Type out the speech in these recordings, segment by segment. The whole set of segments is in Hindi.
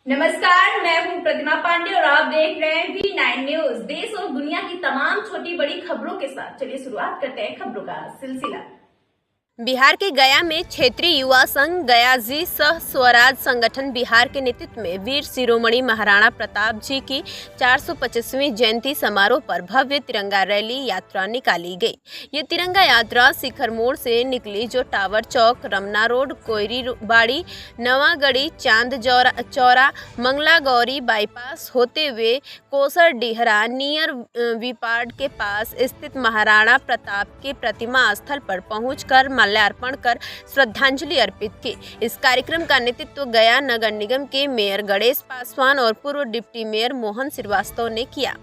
नमस्कार, मैं हूं प्रतिमा पांडे और आप देख रहे हैं V9 न्यूज। देश और दुनिया की तमाम छोटी बड़ी खबरों के साथ चलिए शुरुआत करते हैं खबरों का सिलसिला। बिहार के गया में क्षेत्रीय युवा संघ गया जी सह स्वराज संगठन बिहार के नेतृत्व में वीर शिरोमणि महाराणा प्रताप जी की 425वीं जयंती समारोह पर भव्य तिरंगा रैली यात्रा निकाली गई। ये तिरंगा यात्रा शिखर मोड़ से निकली, जो टावर चौक, रमना रोड, कोयरी बाड़ी, नवागढ़ी, चांद चौरा, मंगला गौरी बाईपास होते हुए कोसर डिहरा नियर विपाड के पास स्थित महाराणा प्रताप के प्रतिमा स्थल पर पहुंचकर माल्यार्पण कर श्रद्धांजलि अर्पित की। इस कार्यक्रम का नेतृत्व गया नगर निगम के मेयर गणेश पासवान और पूर्व डिप्टी मेयर मोहन श्रीवास्तव ने किया।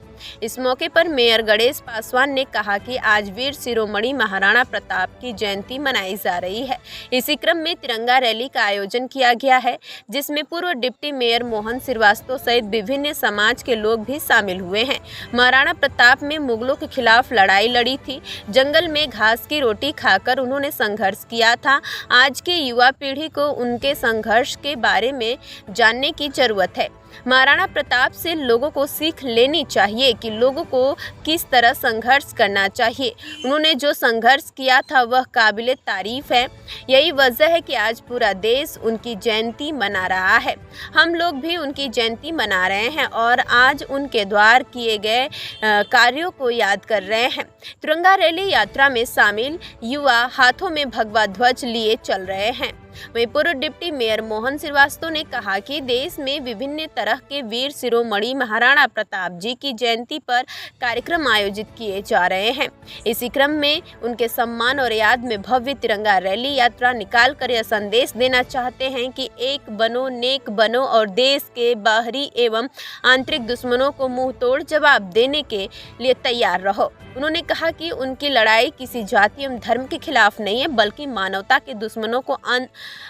इस मौके पर मेयर गणेश पासवान ने कहा कि आज वीर शिरोमणि महाराणा प्रताप की जयंती मनाई जा रही है। इसी क्रम में तिरंगा रैली का आयोजन किया गया है, जिसमें पूर्व डिप्टी मेयर मोहन श्रीवास्तव सहित विभिन्न समाज के लोग भी शामिल हुए हैं। महाराणा प्रताप में मुगलों के खिलाफ लड़ाई लड़ी थी। जंगल में घास की रोटी खाकर उन्होंने संघर्ष किया था। आज के युवा पीढ़ी को उनके संघर्ष के बारे में जानने की जरूरत है। महाराणा प्रताप से लोगों को सीख लेनी चाहिए कि लोगों को किस तरह संघर्ष करना चाहिए। उन्होंने जो संघर्ष किया था वह काबिले तारीफ है। यही वजह है कि आज पूरा देश उनकी जयंती मना रहा है। हम लोग भी उनकी जयंती मना रहे हैं और आज उनके द्वारा किए गए कार्यों को याद कर रहे हैं। तिरंगा रैली यात्रा में शामिल युवा हाथों में भगवा ध्वज लिए चल रहे हैं। वहीं पूर्व डिप्टी मेयर मोहन श्रीवास्तव ने कहा कि देश में विभिन्न तरह के वीर शिरोमणि महाराणा प्रताप जी की जयंती पर कार्यक्रम आयोजित किए जा रहे हैं। इसी क्रम में उनके सम्मान और याद में भव्य तिरंगा रैली यात्रा निकाल कर यह संदेश देना चाहते हैं कि एक बनो, नेक बनो और देश के बाहरी एवं आंतरिक दुश्मनों को मुंह तोड़ जवाब देने के लिए तैयार रहो। उन्होंने कहा कि उनकी लड़ाई किसी जाति एवं धर्म के खिलाफ नहीं है, बल्कि मानवता के दुश्मनों को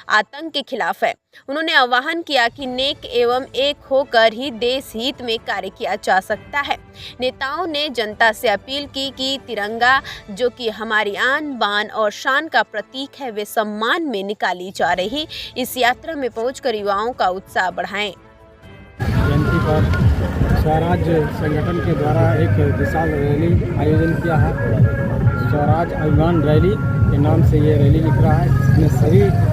आतंक के खिलाफ है। उन्होंने आह्वान किया कि नेक एवं एक होकर ही देश हित में कार्य किया जा सकता है। नेताओं ने जनता से अपील की कि तिरंगा, जो कि हमारी आन बान और शान का प्रतीक है, वे सम्मान में निकाली जा रही इस यात्रा में पहुंचकर युवाओं का उत्साह बढ़ाएं। जयंती पर स्वराज संगठन के द्वारा एक विशाल रैली आयोजन किया है। स्वराज अभियान रैली के नाम से ये रैली निकल रहा है, जिसमें सभी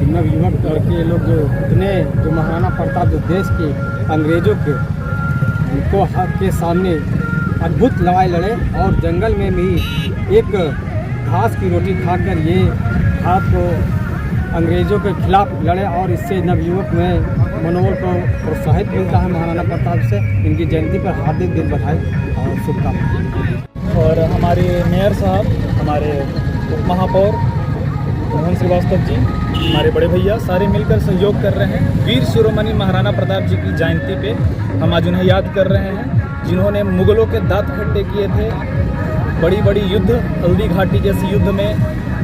नवयुवक लड़के लोग जो महाराणा प्रताप जो देश के अंग्रेजों को के सामने अद्भुत लड़ाई लड़े और जंगल में भी एक घास की रोटी खाकर ये हाथ को अंग्रेजों के खिलाफ लड़े और इससे नवयुवक में मनोबल को प्रोत्साहित मिलता है। महाराणा प्रताप से इनकी जयंती पर हार्दिक दिन बधाई और शुभकामनाएं। और हमारे मेयर साहब, हमारे उप महापौर मोहन श्रीवास्तव जी, हमारे बड़े भैया सारे मिलकर सहयोग कर रहे हैं। वीर शिरोमणि महाराणा प्रताप जी की जयंती पे हम आज उन्हें याद कर रहे हैं, जिन्होंने मुगलों के दांत खट्टे किए थे। बड़ी बड़ी युद्ध, हल्दी घाटी जैसी युद्ध में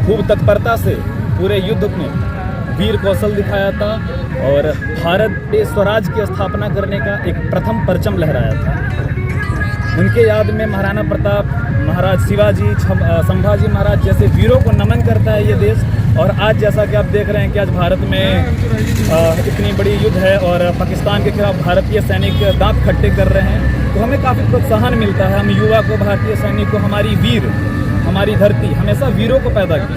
खूब तत्परता से पूरे युद्ध में वीर कौशल दिखाया था और भारत पे स्वराज की स्थापना करने का एक प्रथम परचम लहराया था। उनके याद में महाराणा प्रताप, महाराज शिवाजी, संभाजी महाराज जैसे वीरों को नमन करता है ये देश। और आज जैसा कि आप देख रहे हैं कि आज भारत में इतनी बड़ी युद्ध है और पाकिस्तान के खिलाफ भारतीय सैनिक दांत खट्टे कर रहे हैं, तो हमें काफ़ी प्रोत्साहन मिलता है। हम युवा को, भारतीय सैनिक को, हमारी वीर, हमारी धरती हमेशा वीरों को पैदा की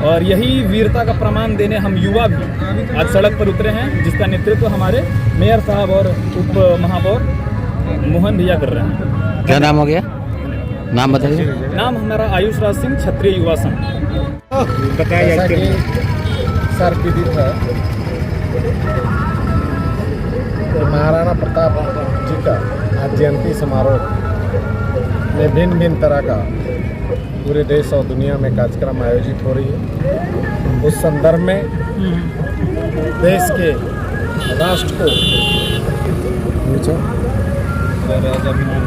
और यही वीरता का प्रमाण देने हम युवा भी आज सड़क पर उतरे हैं, जिसका नेतृत्व हमारे मेयर साहब और उप महापौर मोहन भैया कर रहे हैं। क्या नाम हो गया? नाम बताइए। नाम हमारा आयुष राज सिंह, क्षत्रिय युवा संघ। जैसा कि सर विदित है, महाराणा प्रताप जी का आज जयंती समारोह में भिन्न भिन्न तरह का पूरे देश और दुनिया में कार्यक्रम आयोजित हो रही है। उस संदर्भ में देश के राष्ट्र को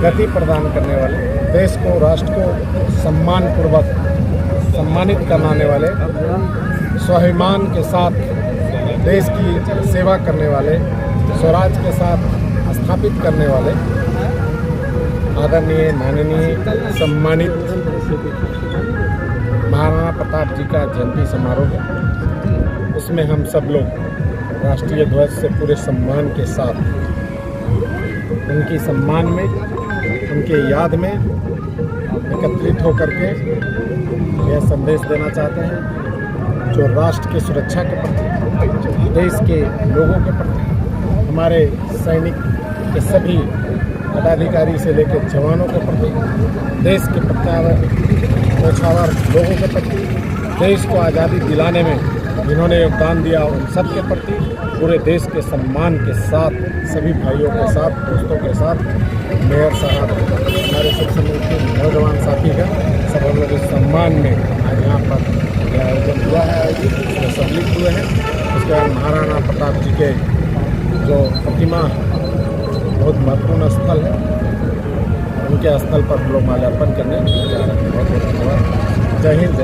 गति प्रदान करने वाले, देश को, राष्ट्र को सम्मानपूर्वक सम्मानित कराने वाले, स्वाभिमान के साथ देश की सेवा करने वाले, स्वराज के साथ स्थापित करने वाले आदरणीय, माननीय, सम्मानित महाराणा प्रताप जी का जयंती समारोह है। उसमें हम सब लोग राष्ट्रीय ध्वज से पूरे सम्मान के साथ उनकी सम्मान में, उनके याद में एकत्रित होकर के यह संदेश देना चाहते हैं जो राष्ट्र की सुरक्षा के प्रति, देश के लोगों के प्रति, हमारे सैनिक के सभी पदाधिकारी से लेकर जवानों के प्रति, देश के न्यौछावर लोगों के प्रति, देश को आज़ादी दिलाने में जिन्होंने योगदान दिया उन सब के प्रति पूरे देश के सम्मान के साथ, सभी भाइयों के साथ, दोस्तों के साथ, मेयर साहब, हमारे सब समूह के नौजवान साथी हैं, सब हम लोग इस सम्मान में आज यहाँ पर यह आयोजन हुआ है, उसमें सम्मिलित हुए हैं। उसके बाद महाराणा प्रताप जी के जो प्रतिमा बहुत महत्वपूर्ण स्थल है, उनके स्थल पर हम लोग माल्यार्पण करने जा रहे हैं। बहुत बहुत धन्यवाद। जय हिंद।